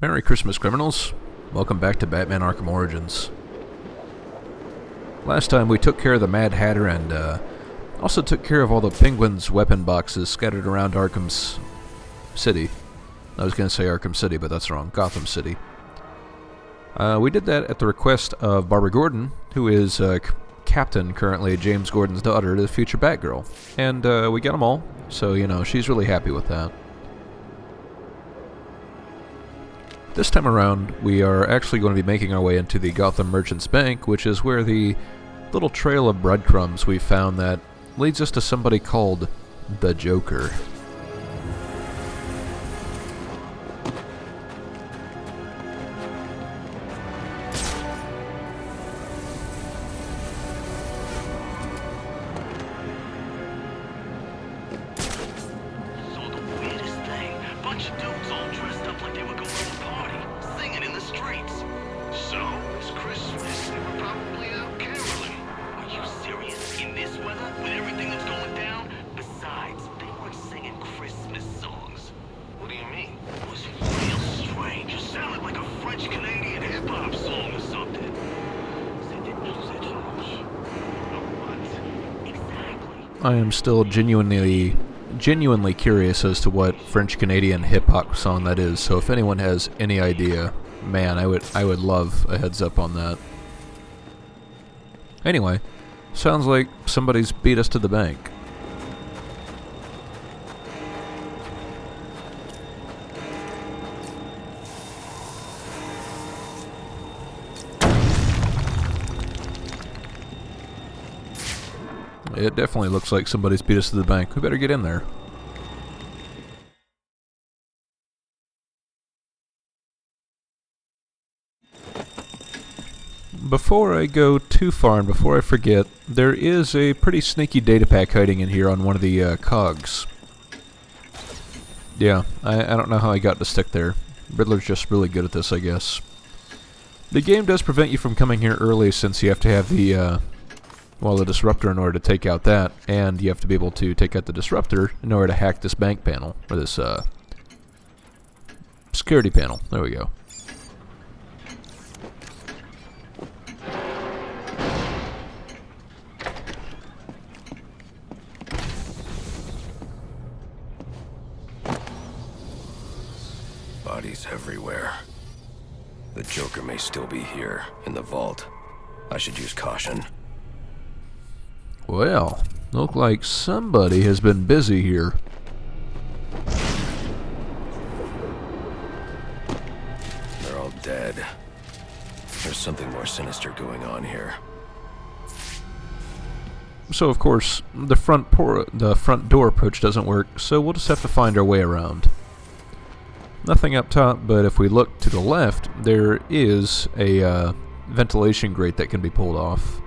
Merry Christmas, criminals. Welcome back to Batman Arkham Origins. Last time we took care of the Mad Hatter and also took care of all the Penguin's weapon boxes scattered around Arkham's city. I was going to say Arkham City, but that's wrong. Gotham City. We did that at the request of Barbara Gordon, who is Captain, currently James Gordon's daughter, the future Batgirl. And we got them all, so, you know, she's really happy with that. This time around, we are actually going to be making our way into the Gotham Merchants Bank, which is where the little trail of breadcrumbs we found that leads us to somebody called the Joker. I am still genuinely curious as to what French-Canadian hip-hop song that is, so if anyone has any idea, man, I would love a heads up on that. Anyway, sounds like somebody's beat us to the bank. It definitely looks like somebody's beat us to the bank. We better get in there. Before I go too far and before I forget, there is a pretty sneaky data pack hiding in here on one of the cogs. Yeah, I don't know how I got to stick there. Riddler's just really good at this, I guess. The game does prevent you from coming here early since you have to have the disruptor in order to take out that, and you have to be able to take out the disruptor in order to hack this bank panel, or this, security panel. There we go. Bodies everywhere. The Joker may still be here, in the vault. I should use caution. Well, look like somebody has been busy here. They're all dead. There's something more sinister going on here. So of course, the front door approach doesn't work, so we'll just have to find our way around. Nothing up top, but if we look to the left, there is a ventilation grate that can be pulled off.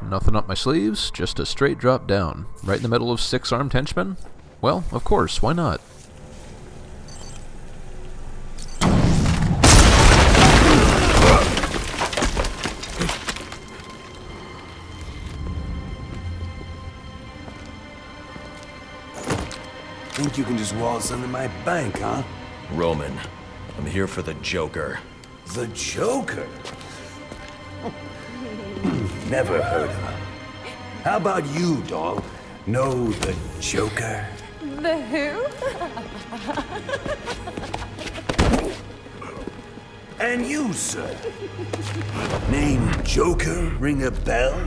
Nothing up my sleeves, just a straight drop down. Right in the middle of 6 armed henchmen? Well, of course, why not? Think you can just waltz into my bank, huh? Roman, I'm here for the Joker. The Joker? Never heard of him. How about you, dog? Know the Joker? The who? And you, sir? Name Joker ring a bell?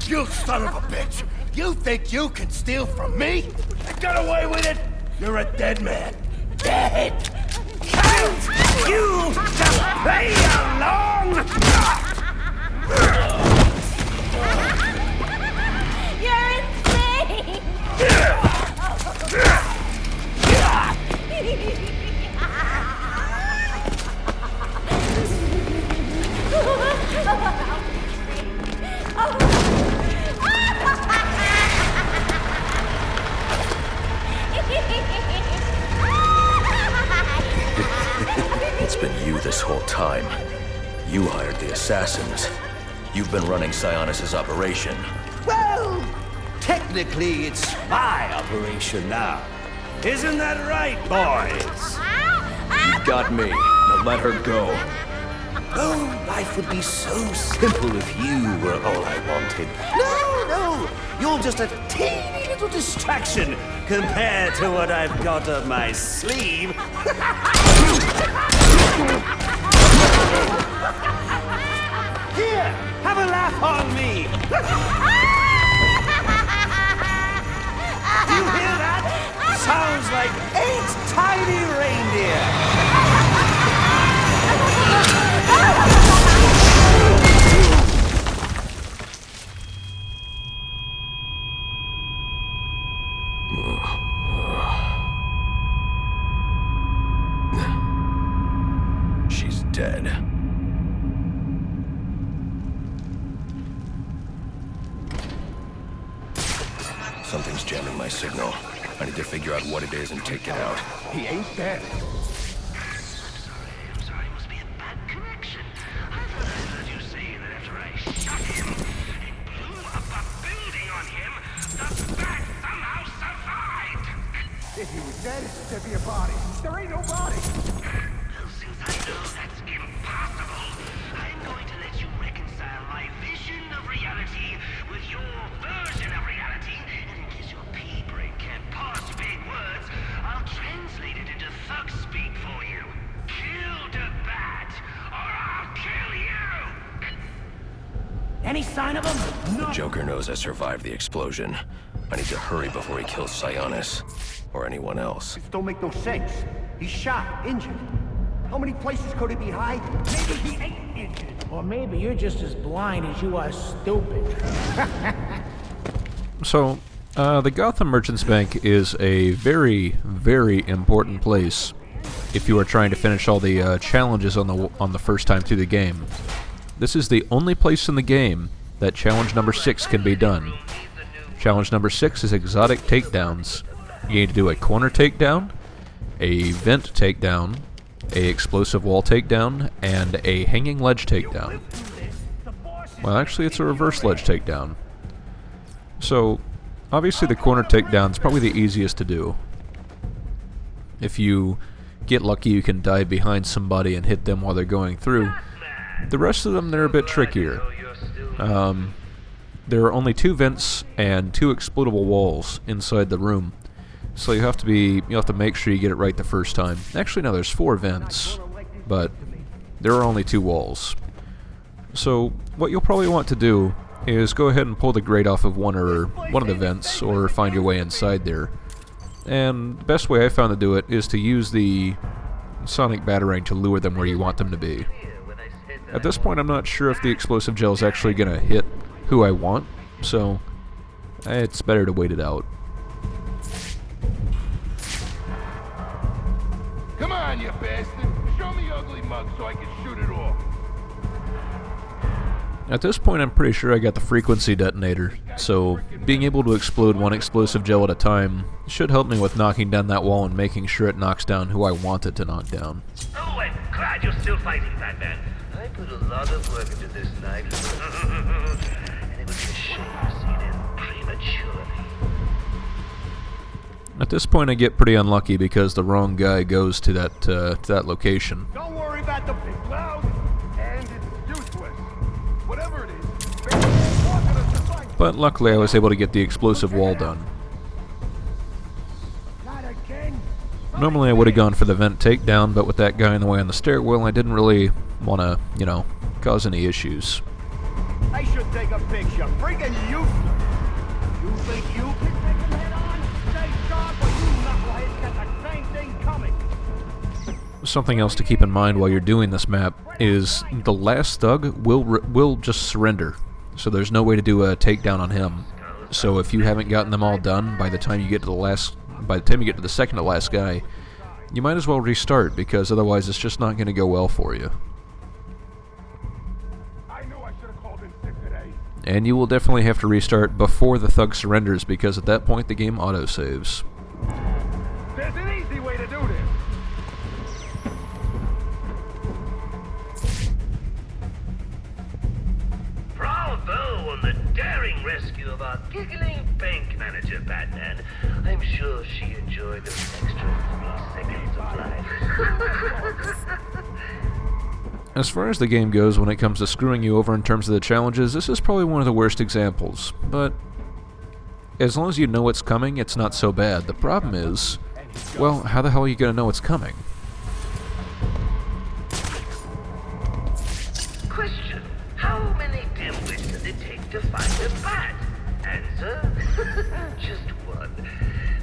You son of a bitch! You think you can steal from me? Get away with it! You're a dead man. Dead! Can't you just play along? You're insane! whole time. You hired the assassins. You've been running Sionis' operation. Well, technically it's my operation now. Isn't that right, boys? You got me. Now let her go. Oh, life would be so simple if you were all I wanted. No, you're just a teeny little distraction compared to what I've got up my sleeve. Here, have a laugh on me. Do you hear that? Sounds like 8 tiny reindeer. She's dead. Something's jamming my signal. I need to figure out what it is and take it out. He ain't dead. I'm sorry, it must be a bad connection. I thought I heard you say that after I shot him and blew up a building on him, the bat somehow survived. If he was dead, there'd be a body. There ain't no body. Well, since I know that's impossible, I'm going to let you reconcile my vision of reality with your version of reality. And in case your pea brain can't parse big words, I'll translate it into thug speak for you. Kill the bat, or I'll kill you! Any sign of him? The Joker knows I survived the explosion. I need to hurry before he kills Sionis. Or anyone else. This don't make no sense. He's shot, injured. How many places could he be hiding? Maybe he ain't injured. Or maybe you're just as blind as you are stupid. So, the Gotham Merchants Bank is a very, very important place if you are trying to finish all the challenges on the first time through the game. This is the only place in the game that challenge number 6 can be done. Challenge number 6 is exotic takedowns. You need to do a corner takedown, a vent takedown, a explosive wall takedown, and a hanging ledge takedown. Well, actually, it's a reverse ledge takedown. So, obviously the corner takedown is probably the easiest to do. If you get lucky, you can dive behind somebody and hit them while they're going through. The rest of them, they're a bit trickier. There are only 2 vents and 2 explodable walls inside the room. So you have to make sure you get it right the first time. Actually, no, there's 4 vents, but there are only 2 walls. So what you'll probably want to do is go ahead and pull the grate off of one of the vents, or find your way inside there. And the best way I found to do it is to use the sonic batarang to lure them where you want them to be. At this point, I'm not sure if the explosive gel is actually going to hit who I want, so it's better to wait it out. Come on, you bastard. Show me ugly mug so I can shoot it off. At this point, I'm pretty sure I got the frequency detonator, so being able to explode one explosive gel at a time should help me with knocking down that wall and making sure it knocks down who I want it to knock down. Oh, I'm glad you're still fighting, Batman. I put a lot of work into this knife. And it would be a shame to see it end prematurely. At this point, I get pretty unlucky because the wrong guy goes to that location. Don't worry about the big cloud. And it's useless. Whatever it is. But luckily, I was able to get the explosive wall done. Not again. Normally, I would have gone for the vent takedown, but with that guy in the way on the stairwell, I didn't really want to, cause any issues. I should take a picture. Friggin' useless. You think you can take him head on? Stay sharp or you knuckleheads got the same thing coming. Something else to keep in mind while you're doing this map is the last thug will just surrender. So there's no way to do a takedown on him. So if you haven't gotten them all done by the time you get to the second to last guy, you might as well restart, because otherwise it's just not going to go well for you. I knew I should have called in sick today. And you will definitely have to restart before the thug surrenders, because at that point the game autosaves. There's an easy way to do this. rescue of our giggling bank manager, Batman. I'm sure she enjoyed those extra 3 seconds of life. As far as the game goes when it comes to screwing you over in terms of the challenges, this is probably one of the worst examples, but as long as you know what's coming, it's not so bad. The problem is, well, how the hell are you going to know what's coming? Question: how many dimwits does it take to find a bat? Answer: just one.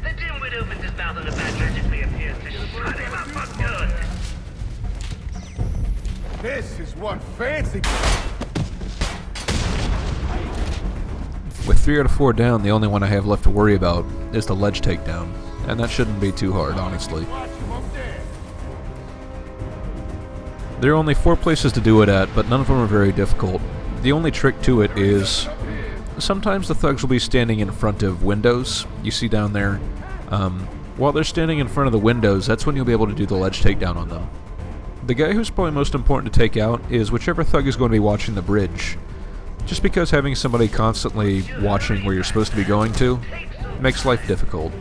The dimwit opens his mouth and the bat magically appears to shut him up for good. This is one fancy. With 3 out of 4 down, the only one I have left to worry about is the ledge takedown, and that shouldn't be too hard, honestly. Watch him up there. There are only 4 places to do it at, but none of them are very difficult. The only trick to it is sometimes the thugs will be standing in front of windows. You see down there, while they're standing in front of the windows, that's when you'll be able to do the ledge takedown on them. The guy who's probably most important to take out is whichever thug is going to be watching the bridge. Just because having somebody constantly watching where you're supposed to be going to makes life difficult.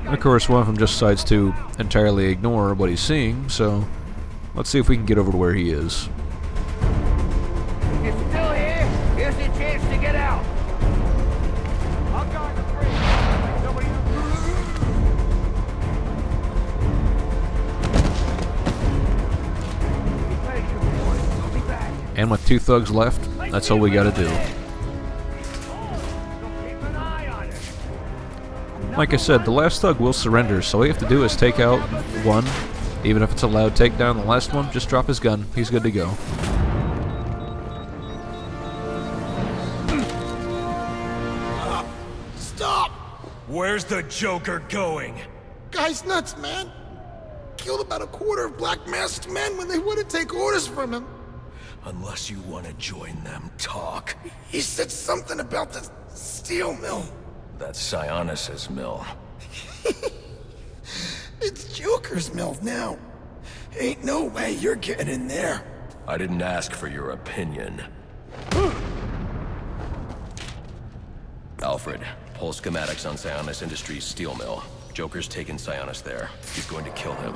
And of course, one of them just decides to entirely ignore what he's seeing, so let's see if we can get over to where he is. If you're still here, here's your chance to get out. I'll guard the bridge. Some of you. Be patient, boys. I'll be back. And with 2 thugs left, that's all we gotta do. So keep an eye on it. Like I said, the last thug will surrender, so all you have to do is take out one. Even if it's a loud takedown, the last one, just drop his gun. He's good to go. Stop! Where's the Joker going? Guy's nuts, man. Killed about a quarter of black masked men when they wouldn't take orders from him. Unless you want to join them, talk. He said something about the steel mill. That's Sionis's mill. It's Joker's mill now. Ain't no way you're getting in there. I didn't ask for your opinion. Alfred, pull schematics on Sionis Industries' steel mill. Joker's taken Sionis there. He's going to kill him.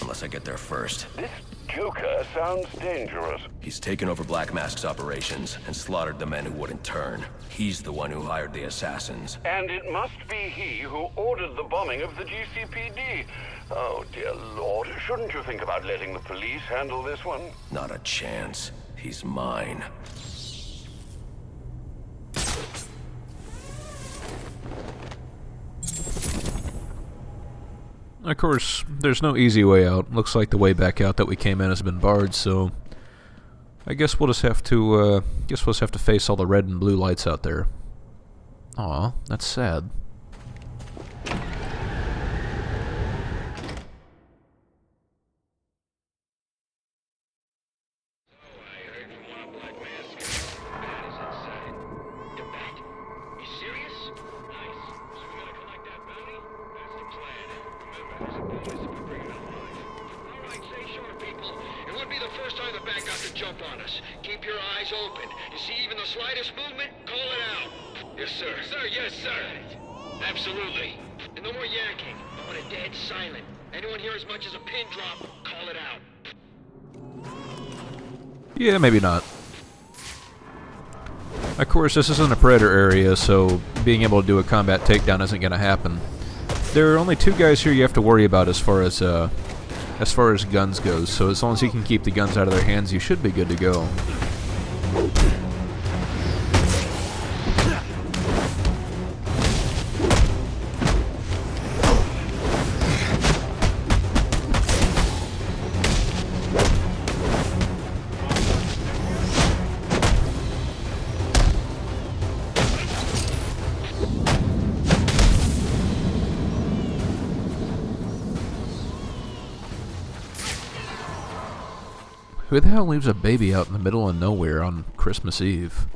Unless I get there first. This Joker sounds dangerous. He's taken over Black Mask's operations and slaughtered the men who wouldn't turn. He's the one who hired the assassins. And it must be he who ordered the bombing of the GCPD. Oh, dear Lord. Shouldn't you think about letting the police handle this one? Not a chance. He's mine. Of course, there's no easy way out. Looks like the way back out that we came in has been barred, so I guess we'll just have to face all the red and blue lights out there. Aw, that's sad. Keep your eyes open. You see even the slightest movement, call it out. Yes, sir. Sir, yes, sir. Absolutely. And no more yakking. I want it dead silent. Anyone hear as much as a pin drop, call it out. Yeah, maybe not. Of course, this isn't a Predator area, so being able to do a combat takedown isn't going to happen. There are only 2 guys here you have to worry about as far as guns goes, so as long as you can keep the guns out of their hands, you should be good to go. Who the hell leaves a baby out in the middle of nowhere on Christmas Eve?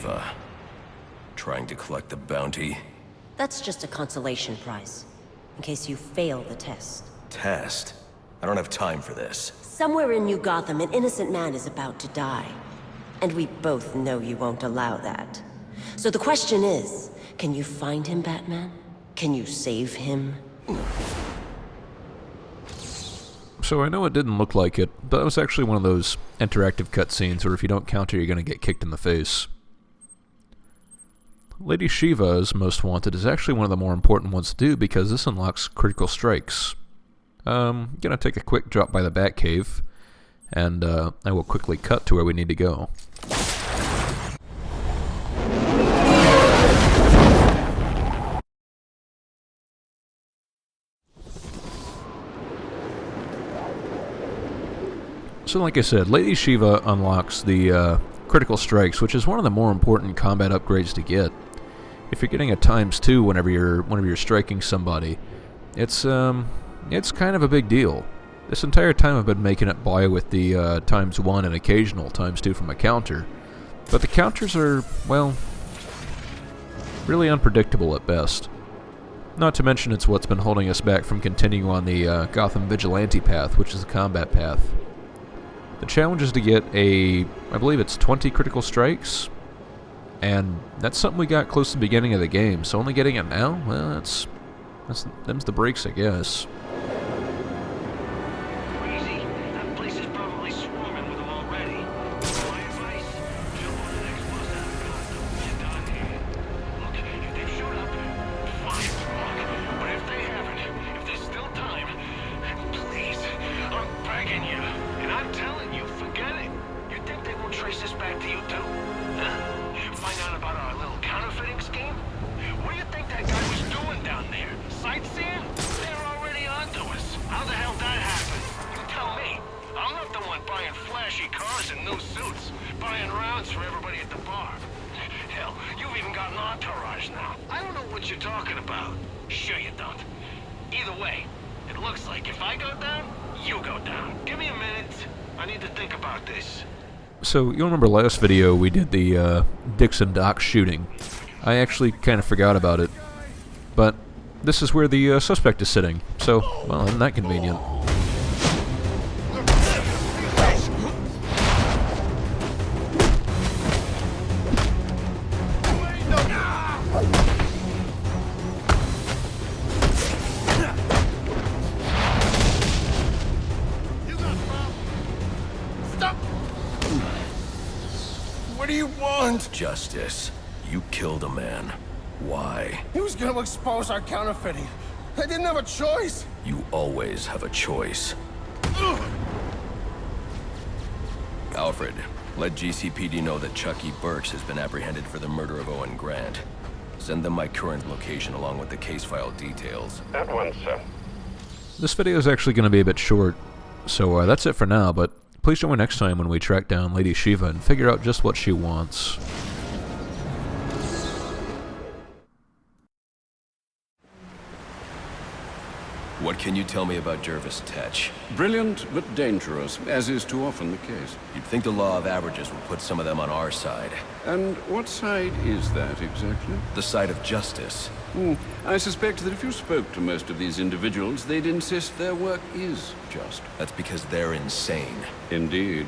Shiva. Trying to collect the bounty? That's just a consolation prize, in case you fail the test. Test? I don't have time for this. Somewhere in New Gotham, an innocent man is about to die. And we both know you won't allow that. So the question is, can you find him, Batman? Can you save him? So I know it didn't look like it, but it was actually one of those interactive cutscenes where if you don't counter, you're going to get kicked in the face. Lady Shiva's Most Wanted is actually one of the more important ones to do because this unlocks critical strikes. I'm going to take a quick drop by the Batcave, and I will quickly cut to where we need to go. So like I said, Lady Shiva unlocks the critical strikes, which is one of the more important combat upgrades to get. If you're getting a ×2 whenever you're striking somebody, it's kind of a big deal. This entire time I've been making it by with the ×1 and occasional ×2 from a counter, but the counters are, well, really unpredictable at best. Not to mention it's what's been holding us back from continuing on the Gotham Vigilante path, which is the combat path. The challenge is to get I believe it's 20 critical strikes, and that's something we got close to the beginning of the game, so only getting it now, well, them's the breaks, I guess. Crazy. That place is probably swarming with them already. My advice, jump on the next bus out of Gotham. Get down here. Look, if they've showed up, fine, wrong. But if they haven't, if there's still time, please, I'm begging you. And I'm telling you, forget it. You think they won't trace this back to you too? Huh? Find out about our little counterfeiting scheme? What do you think that guy was doing down there? Sightseeing? They're already onto us. How the hell that happened? You tell me. I'm not the one buying flashy cars and new suits, buying rounds for everybody at the bar. Hell, you've even got an entourage now. I don't know what you're talking about. Sure you don't. Either way, it looks like if I go down, you go down. Give me a minute. I need to think about this. So, you'll remember last video we did the Dixon Dock shooting. I actually kind of forgot about it. But this is where the suspect is sitting, so, well, isn't that convenient? What do you want? Justice. You killed a man. Why? He was gonna expose our counterfeiting. I didn't have a choice. You always have a choice. Alfred, let GCPD know that Chucky Burks has been apprehended for the murder of Owen Grant. Send them my current location along with the case file details. At once, sir. This video is actually going to be a bit short, so that's it for now, but please join me next time when we track down Lady Shiva and figure out just what she wants. What can you tell me about Jervis Tetch? Brilliant, but dangerous, as is too often the case. You'd think the law of averages would put some of them on our side. And what side is that, exactly? The side of justice. I suspect that if you spoke to most of these individuals, they'd insist their work is just. That's because they're insane. Indeed.